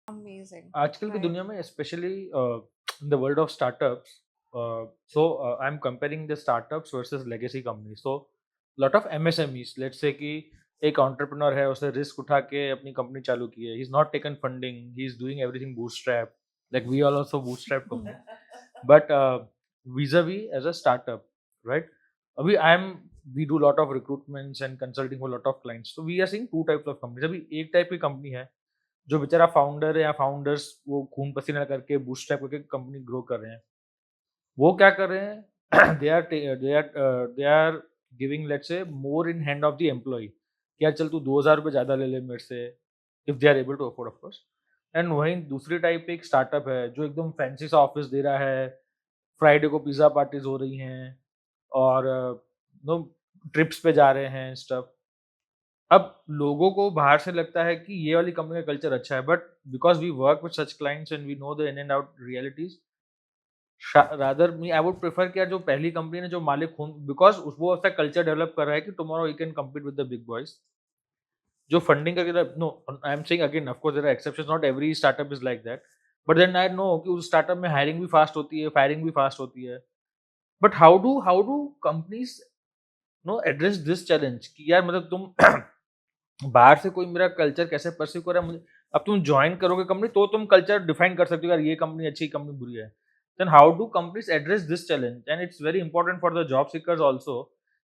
Amazing. आजकल की Right. दुनिया में specially in the world of startups, so I am comparing the startups versus legacy company. So lot of MSMEs, let's say कि एक entrepreneur है, उसने रिस्क उठा के अपनी कंपनी चालू की है. He is not taken funding, he is doing everything bootstrap, like we are also bootstrap company. But vis-a-vis as a startup, right? अभी we do lot of recruitments and consulting for lot of clients. So we are seeing two types of companies. अभी एक type की company है जो बेचारा founder है या founders वो खून पसीना करके बूटस्ट्रैप करके कंपनी ग्रो कर रहे हैं. वो क्या कर रहे हैं? They are giving let's say more in hand of the employee कि यार चल तू 2000 रुपये ज़्यादा ले ले मेरे से, if they are able to afford of course. And वहीं दूसरी टाइप एक स्टार्टअप है जो एकदम फैंसी सा ऑफिस दे रहा है, फ्राइडे को पिज़्ज़ा पार्टीज़ हो रही हैं और नो ट्रिप्स पे जा रहे हैं स्टफ. अब लोगों को बाहर से लगता है कि ये वाली कंपनी का कल्चर अच्छा है, but because we work with such clients and we know the in and out realities, rather me I would prefer कि यार जो पहली कंपनी ने जो मालिक खून, बिकॉज़ वो ऐसा कल्चर डेवलप कर रहा है कि tomorrow you can compete with the big boys. जो फंडिंग करके, no I am saying again, of course there are exceptions, not every startup is like that. But then I know कि उस startup में hiring भी fast होती है, firing भी fast होती है. But how do companies no address this challenge कि यार मतलब तुम बाहर से कोई मेरा कल्चर कैसे परसीव कर रहा है मुझे. अब तुम ज्वाइन करोगे कंपनी तो तुम कल्चर डिफाइन कर सकते हो यार ये कंपनी अच्छी, कंपनी बुरी है. Then how do companies address this challenge? And it's very important for the job seekers also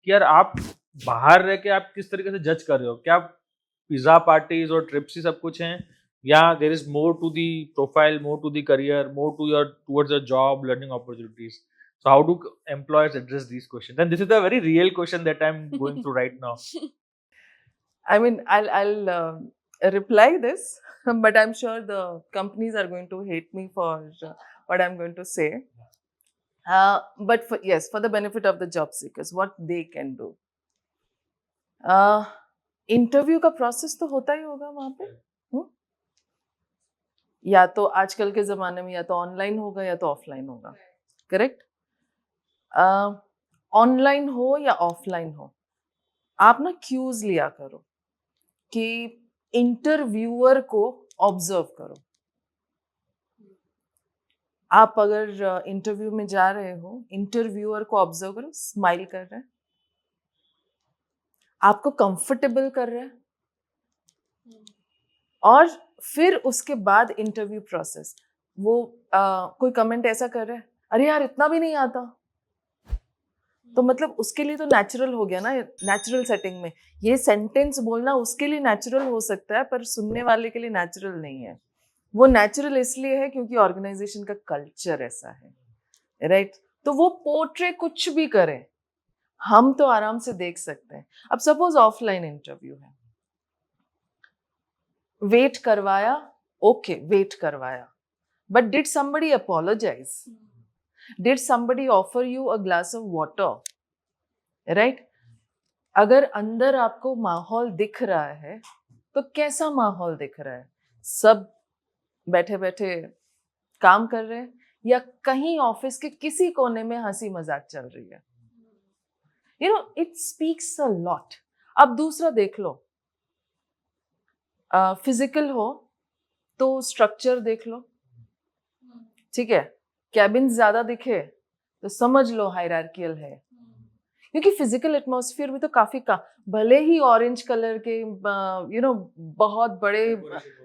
कि यार आप बाहर रह के आप किस तरीके से जज कर रहे हो. क्या पिज़्ज़ा पार्टीज और ट्रिप्स ही सब कुछ हैं, या there is more to the profile, more to the career, more to your towards a job learning opportunities? So how do employers address these questions? And this is a very real question that I'm going through right now. I mean, I'll reply this, but I'm sure the companies are going to hate me for what I'm going to say. But for the benefit of the job seekers, what they can do. Interview का process तो होता ही होगा वहाँ पे. या तो आजकल के ज़माने में या तो ऑनलाइन होगा या तो ऑफलाइन होगा. करेक्ट? ऑनलाइन हो या ऑफलाइन हो, आप ना क्यूज लिया करो कि इंटरव्यूअर को ऑब्जर्व करो. आप अगर इंटरव्यू में जा रहे हो, इंटरव्यूअर को ऑब्जर्व करो, स्माइल कर रहा है, आपको कंफर्टेबल कर रहा है, और फिर उसके बाद इंटरव्यू प्रोसेस वो कोई कमेंट ऐसा कर रहा है, अरे यार इतना भी नहीं आता, तो मतलब उसके लिए तो नेचुरल हो गया ना. नेचुरल सेटिंग में ये सेंटेंस बोलना उसके लिए नेचुरल हो सकता है, पर सुनने वाले के लिए नेचुरल नहीं है. वो नेचुरल इसलिए है क्योंकि ऑर्गेनाइजेशन का कल्चर ऐसा है, राइट? तो वो पोर्ट्रे कुछ भी करें, हम तो आराम से देख सकते हैं. अब सपोज ऑफलाइन इंटरव्यू है, वेट करवाया, ओके वेट करवाया, but did somebody apologise? Did somebody offer you a glass of water? Right? अगर अंदर आपको माहौल दिख रहा है तो कैसा माहौल दिख रहा है? सब बैठे बैठे काम कर रहे हैं या कहीं ऑफिस के किसी कोने में हंसी मजाक चल रही है? You know, it speaks a lot. अब दूसरा देख लो, फिजिकल हो तो स्ट्रक्चर देख लो, ठीक है? कैबिन ज्यादा दिखे तो समझ लो हायरार्कियल है, क्योंकि फिजिकल एटमॉस्फेयर में तो काफी भले ही ऑरेंज कलर के बहुत बड़े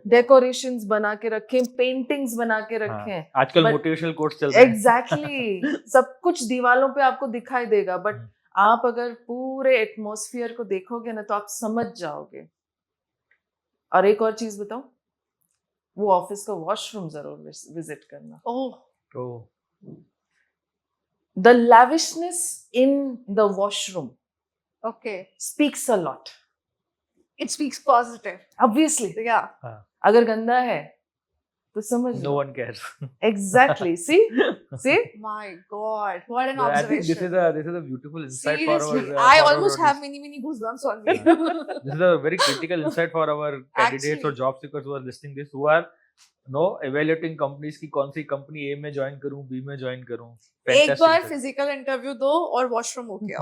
डेकोरेशंस बना के रखे, पेंटिंग्स बना के रखे हैं. आजकल मोटिवेशनल कोट्स चल रहे हैं. एग्जैक्टली सब कुछ दीवालों पे आपको दिखाई देगा, बट आप अगर पूरे एटमॉस्फेयर को देखोगे ना तो आप समझ जाओगे. और एक और चीज बताओ, वो ऑफिस का वॉशरूम जरूर विजिट करना. Oh. The lavishness in the washroom Okay. speaks a lot. It speaks positive. Obviously. Yeah. अगर गंदा है तो समझ No one cares. Exactly. See? My God, what an I think observation. this is a beautiful insight Seriously, for our. I for almost our have many goosebumps on me. This is a very critical insight for our candidates Actually. or job seekers who are listening this, who are evaluating companies की कौन सी company A में join करूं, B में join करूं. एक बार Fantastic. Physical interview दो और washroom हो गया.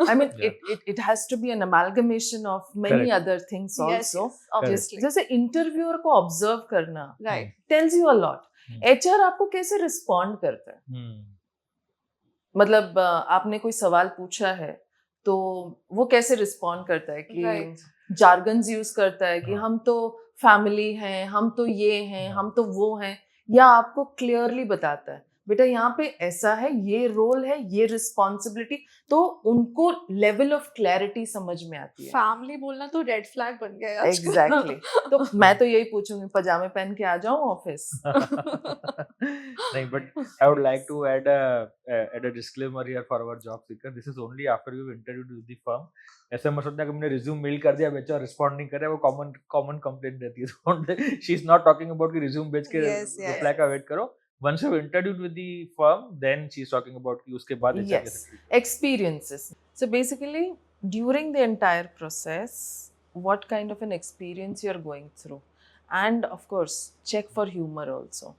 I mean, Yeah. it has to be an amalgamation of many Correct. other things Yes, also. yes, obviously. जैसे इंटरव्यूअर को ऑब्जर्व करना Right. tells you a lot. Hmm. HR आपको कैसे respond करता है? Hmm. मतलब आपने कोई सवाल पूछा है तो वो कैसे रिस्पॉन्ड करता है कि Right. जार्गन्स यूज करता है कि हाँ. हम तो फैमिली हैं, हम तो ये हैं, हाँ. हम तो वो हैं, या आपको क्लियरली बताता है बेटा यहाँ पे ऐसा है, ये रोल है, ये रिस्पॉन्सिबिलिटी, तो उनको लेवल ऑफ क्लैरिटी समझ में आती है. फैमिली बोलना तो रेड फ्लैग बन गया है आजकल. एग्जैक्टली. तो मैं तो यही पूछूंगी, पजामे पहन के आ जाऊं ऑफिस? नहीं, but I would like to add a disclaimer here for our job seeker. This is only after you've interviewed with the firm. ऐसे मत सोचना कि मैंने रिज्यूम मेल कर दिया, बेचा रिस्पॉन्ड नहीं कर रहा, वो कॉमन कंप्लेंट रहती है. She is not talking about कि रिज्यूम भेज के Yes, yes. रिप्लाई का वेट करो. Once you've interviewed with the firm, then she is talking about कि उसके बाद HR Yes, कैसे treat करो. experiences. So basically, during the entire process, what kind of an experience you're going through, and of course, check for humor also.